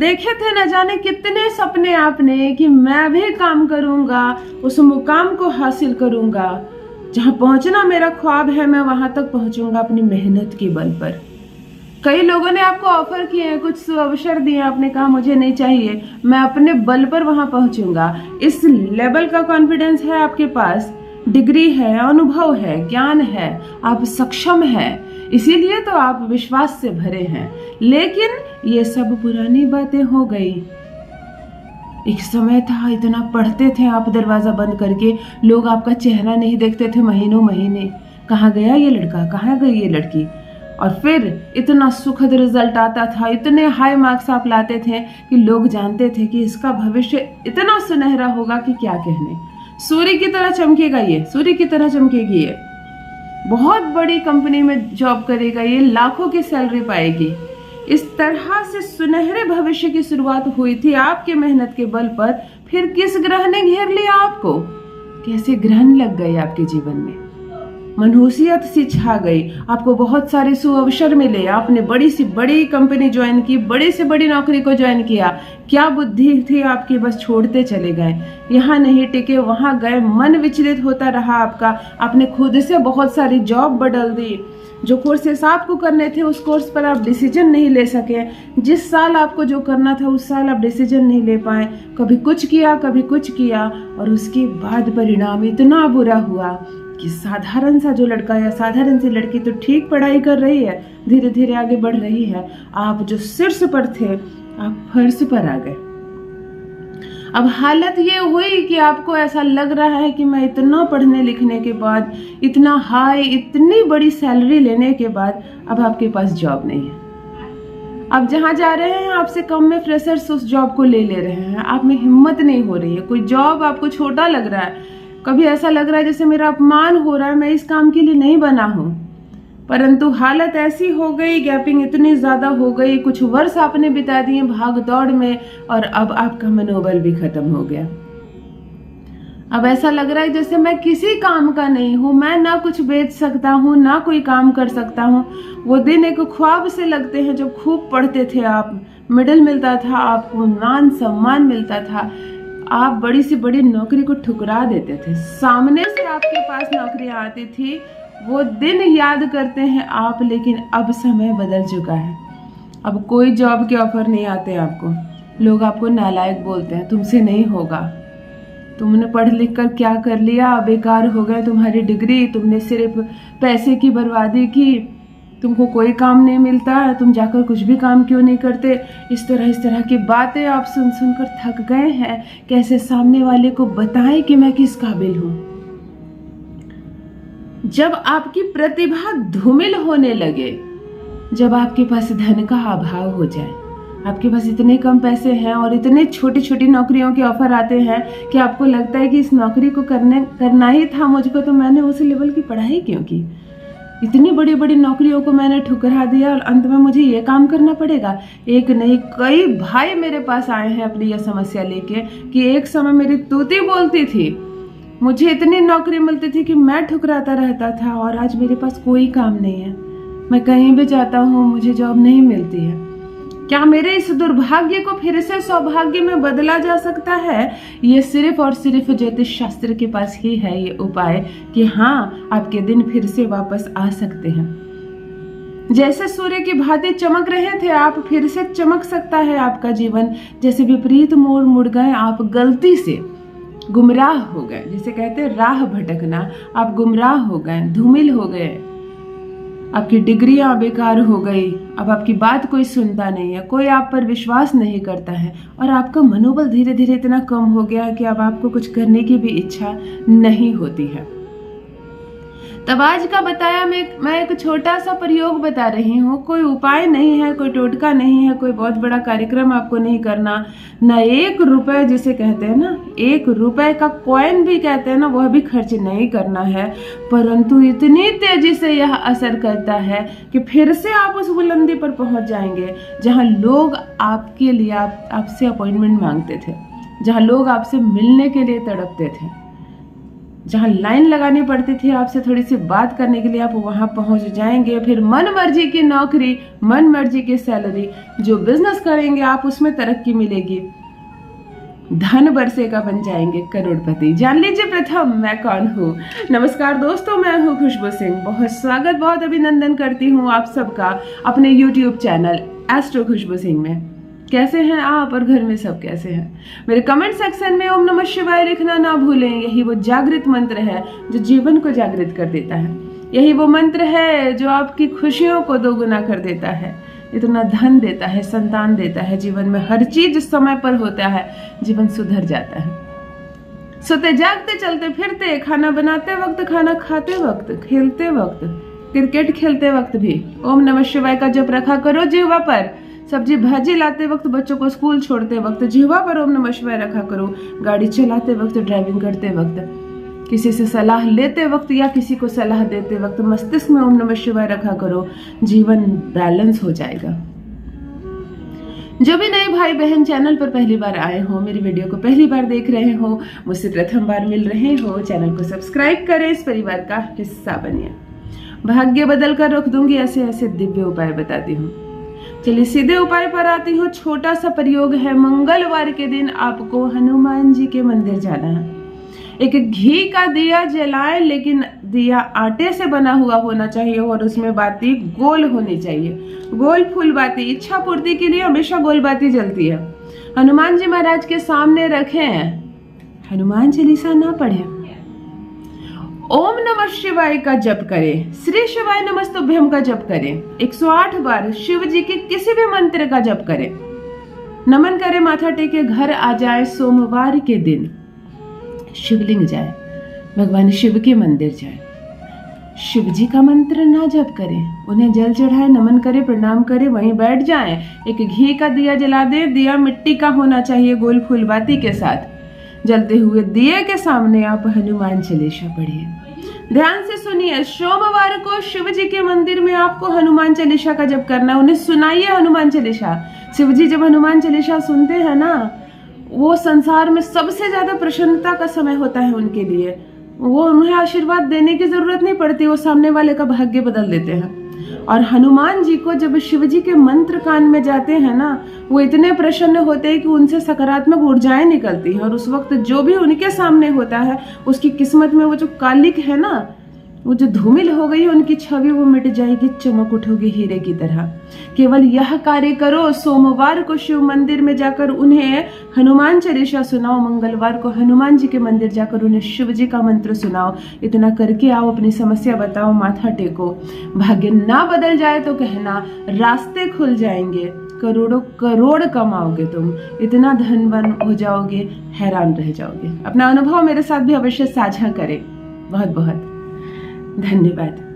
देखे थे न जाने कितने सपने आपने कि मैं भी काम करूंगा, उस मुकाम को हासिल करूंगा, जहां पहुंचना मेरा ख्वाब है मैं वहां तक पहुंचूंगा अपनी मेहनत के बल पर। कई लोगों ने आपको ऑफर किए हैं, कुछ अवसर दिए, आपने कहा मुझे नहीं चाहिए, मैं अपने बल पर वहां पहुंचूंगा। इस लेवल का कॉन्फिडेंस है आपके पास, डिग्री है, अनुभव है, ज्ञान है, आप सक्षम है, इसीलिए तो आप विश्वास से भरे हैं। लेकिन ये सब पुरानी बातें हो गई। एक समय था, इतना पढ़ते थे आप दरवाजा बंद करके, लोग आपका चेहरा नहीं देखते थे महीनों महीने, कहाँ गया ये लड़का, कहाँ गई ये लड़की। और फिर इतना सुखद रिजल्ट आता था, इतने हाई मार्क्स आप लाते थे कि लोग जानते थे कि इसका भविष्य इतना सुनहरा होगा कि क्या कहने। सूर्य की तरह चमकेगा ये, सूर्य की तरह चमकेगी ये, बहुत बड़ी कंपनी में जॉब करेगा ये, लाखों की सैलरी पाएगी। इस तरह से सुनहरे भविष्य की शुरुआत हुई थी आपके मेहनत के बल पर। फिर किस ग्रह ने घेर लिया आपको, कैसे ग्रहण लग गए आपके जीवन में, मनहूसियत सी छा गई, आपको बहुत सारे सुअवसर मिले, आपने बड़ी सी बड़ी कंपनी ज्वाइन की, बड़ी से बड़ी नौकरी को ज्वाइन किया। क्या बुद्धि थी आपकी, बस छोड़ते चले गए, यहाँ नहीं टिके वहां गए, मन विचलित होता रहा आपका। आपने खुद से बहुत सारी जॉब बदल दी, जो कोर्सेस आपको करने थे उस कोर्स पर आप डिसीजन नहीं ले सके, जिस साल आपको जो करना था उस साल आप डिसीजन नहीं ले पाए, कभी कुछ किया कभी कुछ किया, और उसके बाद परिणाम इतना बुरा हुआ कि साधारण सा जो लड़का या साधारण सी लड़की तो ठीक पढ़ाई कर रही है, धीरे धीरे आगे बढ़ रही है, आप जो शीर्ष पर थे आप फर्श पर आ गए। अब हालत ये हुई कि आपको ऐसा लग रहा है कि मैं इतना पढ़ने लिखने के बाद, इतना हाई, इतनी बड़ी सैलरी लेने के बाद अब आपके पास जॉब नहीं है। आप जहाँ जा रहे हैं आपसे कम में फ्रेशर्स उस जॉब को ले रहे हैं, आप में हिम्मत नहीं हो रही है, कोई जॉब आपको छोटा लग रहा है, कभी ऐसा लग रहा है जैसे मेरा अपमान हो रहा है, मैं इस काम के लिए नहीं बना हूँ। परंतु हालत ऐसी हो गई, गैपिंग इतनी ज्यादा हो गई, कुछ वर्ष आपने बिता दिए भाग दौड़ में, और अब आपका मनोबल भी खत्म हो गया। अब ऐसा लग रहा है जैसे मैं किसी काम का नहीं हूँ, मैं ना कुछ बेच सकता हूँ ना कोई काम कर सकता हूँ। वो दिन एक ख्वाब से लगते हैं जब खूब पढ़ते थे आप, मेडल मिलता था आपको, मान सम्मान मिलता था, आप बड़ी सी बड़ी नौकरी को ठुकरा देते थे, सामने से आपके पास नौकरियां आती थी, वो दिन याद करते हैं आप। लेकिन अब समय बदल चुका है, अब कोई जॉब के ऑफर नहीं आते आपको, लोग आपको नालायक बोलते हैं, तुमसे नहीं होगा, तुमने पढ़ लिख कर क्या कर लिया, बेकार हो गए तुम्हारी डिग्री, तुमने सिर्फ पैसे की बर्बादी की, तुमको कोई काम नहीं मिलता, तुम जाकर कुछ भी काम क्यों नहीं करते। इस तरह की बातें आप सुन सुनकर थक गए हैं, कैसे सामने वाले को बताएं कि मैं किस काबिल हूं। जब आपकी प्रतिभा धूमिल होने लगे, जब आपके पास धन का अभाव हो जाए, आपके पास इतने कम पैसे हैं और इतने छोटी छोटी नौकरियों के ऑफर आते हैं कि आपको लगता है कि इस नौकरी को करना ही था मुझको, तो मैंने उस लेवल की पढ़ाई क्यों की, इतनी बड़ी बड़ी नौकरियों को मैंने ठुकरा दिया और अंत में मुझे ये काम करना पड़ेगा। एक नहीं कई भाई मेरे पास आए हैं अपनी यह समस्या लेके कि एक समय मेरी तूती बोलती थी, मुझे इतनी नौकरी मिलती थी कि मैं ठुकराता रहता था, और आज मेरे पास कोई काम नहीं है, मैं कहीं भी जाता हूँ मुझे जॉब नहीं मिलती है। क्या मेरे इस दुर्भाग्य को फिर से सौभाग्य में बदला जा सकता है? ये सिर्फ और सिर्फ ज्योतिष शास्त्र के पास ही है ये उपाय कि हाँ, आपके दिन फिर से वापस आ सकते हैं। जैसे सूर्य की भांति चमक रहे थे आप, फिर से चमक सकता है आपका जीवन। जैसे विपरीत मोड़ मुड़ गए आप, गलती से गुमराह हो गए, जिसे कहते हैं राह भटकना, आप गुमराह हो गए, धूमिल हो गए, आपकी डिग्रियां बेकार हो गई, अब आपकी बात कोई सुनता नहीं है, कोई आप पर विश्वास नहीं करता है, और आपका मनोबल धीरे धीरे इतना कम हो गया कि अब आपको कुछ करने की भी इच्छा नहीं होती है। तब आज का बताया मैं एक छोटा सा प्रयोग बता रही हूँ, कोई उपाय नहीं है, कोई टोटका नहीं है, कोई बहुत बड़ा कार्यक्रम आपको नहीं करना, न 1 रुपए जिसे कहते हैं ना, 1 रुपए का कॉइन भी कहते हैं ना, वह भी खर्च नहीं करना है। परंतु इतनी तेजी से यह असर करता है कि फिर से आप उस बुलंदी पर पहुंच जाएंगे जहां लोग आपके लिए आपसे अपॉइंटमेंट मांगते थे, जहां लोग आपसे मिलने के लिए तड़पते थे। जहाँ लाइन लगानी पड़ती थी आपसे थोड़ी सी बात करने के लिए, आप वहां पहुंच जाएंगे। फिर मन मर्जी की नौकरी, मन मर्जी की सैलरी, जो बिजनेस करेंगे आप उसमें तरक्की मिलेगी, धन बरसेगा, बन जाएंगे करोड़पति। जान लीजिए प्रथम मैं कौन हूँ। नमस्कार दोस्तों, मैं हूँ खुशबू सिंह। बहुत स्वागत, बहुत अभिनंदन करती हूँ आप सबका अपने YouTube चैनल एस्ट्रो खुशबू सिंह में। कैसे हैं आप और घर में सब कैसे हैं? मेरे कमेंट सेक्शन में ओम नमः शिवाय लिखना ना भूलें। यही वो जागृत मंत्र है जो जीवन को जागृत कर देता है। यही वो मंत्र है जो आपकी खुशियों को दोगुना कर देता है, इतना धन देता है, संतान देता है, जीवन में हर चीज समय पर होता है, जीवन सुधर जाता है। सोते जागते, चलते फिरते, खाना बनाते वक्त, खाना खाते वक्त, खेलते वक्त, क्रिकेट खेलते वक्त भी ओम नमः शिवाय का जप रखा करो जिह्वा पर। सब्जी भाजी लाते वक्त, बच्चों को स्कूल छोड़ते वक्त जिह्वा पर ओम नमः शिवाय रखा करो। गाड़ी चलाते वक्त, ड्राइविंग करते वक्त, किसी से सलाह लेते वक्त या किसी को सलाह देते वक्त मस्तिष्क में ओम नमः शिवाय रखा करो। जीवन बैलेंस हो जाएगा। जो भी नए भाई बहन चैनल पर पहली बार आए हो, मेरी वीडियो को पहली बार देख रहे हो, मुझसे प्रथम बार मिल रहे हो, चैनल को सब्सक्राइब करें, इस परिवार का हिस्सा बनिए। भाग्य बदल कर रख दूंगी, ऐसे ऐसे दिव्य उपाय बताती हूँ। चलिए सीधे उपाय पर आती हूँ। छोटा सा प्रयोग है। मंगलवार के दिन आपको हनुमान जी के मंदिर जाना है। एक घी का दिया जलाएं, लेकिन दिया आटे से बना हुआ होना चाहिए और उसमें बाती गोल होनी चाहिए, गोल फूल बाती। इच्छा पूर्ति के लिए हमेशा गोल बाती जलती है। हनुमान जी महाराज के सामने रखें, हनुमान चालीसा ना पढ़े, ओम नमः शिवाय का जप करें, श्री शिवाय नमस्तुभ्यम का जप करें, 108 बार शिव जी के किसी भी मंत्र का जप करें, नमन करें, माथा टेके घर आ जाए। सोमवार के दिन शिवलिंग जाए, भगवान शिव के मंदिर जाए, शिव जी का मंत्र ना जप करें, उन्हें जल चढ़ाए, नमन करें, प्रणाम करें, वहीं बैठ जाएं। एक घी का दिया जला दे, दिया मिट्टी का होना चाहिए, गोल फूल बाती के साथ। जलते हुए दिए के सामने आप हनुमान चालीसा पढ़िए। ध्यान से सुनिए, सोमवार को शिव जी के मंदिर में आपको हनुमान चालीसा का जप करना है। उन्हें सुनाइए हनुमान चालीसा। शिव जी जब हनुमान चालीसा सुनते हैं ना, वो संसार में सबसे ज्यादा प्रसन्नता का समय होता है उनके लिए। वो उन्हें आशीर्वाद देने की जरूरत नहीं पड़ती, वो सामने वाले का भाग्य बदल देते हैं। और हनुमान जी को जब शिव जी के मंत्र कान में जाते हैं ना, वो इतने प्रसन्न होते हैं कि उनसे सकारात्मक ऊर्जाएं निकलती हैं। और उस वक्त जो भी उनके सामने होता है, उसकी किस्मत में वो जो कालिक है ना, वो जो धूमिल हो गई उनकी छवि, वो मिट जाएगी, चमक उठोगी हीरे की तरह। केवल यह कार्य करो। सोमवार को शिव मंदिर में जाकर उन्हें हनुमान चालीसा सुनाओ, मंगलवार को हनुमान जी के मंदिर जाकर उन्हें शिव जी का मंत्र सुनाओ। इतना करके आओ, अपनी समस्या बताओ, माथा टेको। भाग्य ना बदल जाए तो कहना, रास्ते खुल जाएंगे, करोड़ों करोड़ कमाओगे तुम, इतना धनवान हो जाओगे, हैरान रह जाओगे। अपना अनुभव मेरे साथ भी अवश्य साझा करें। बहुत बहुत धन्यवाद।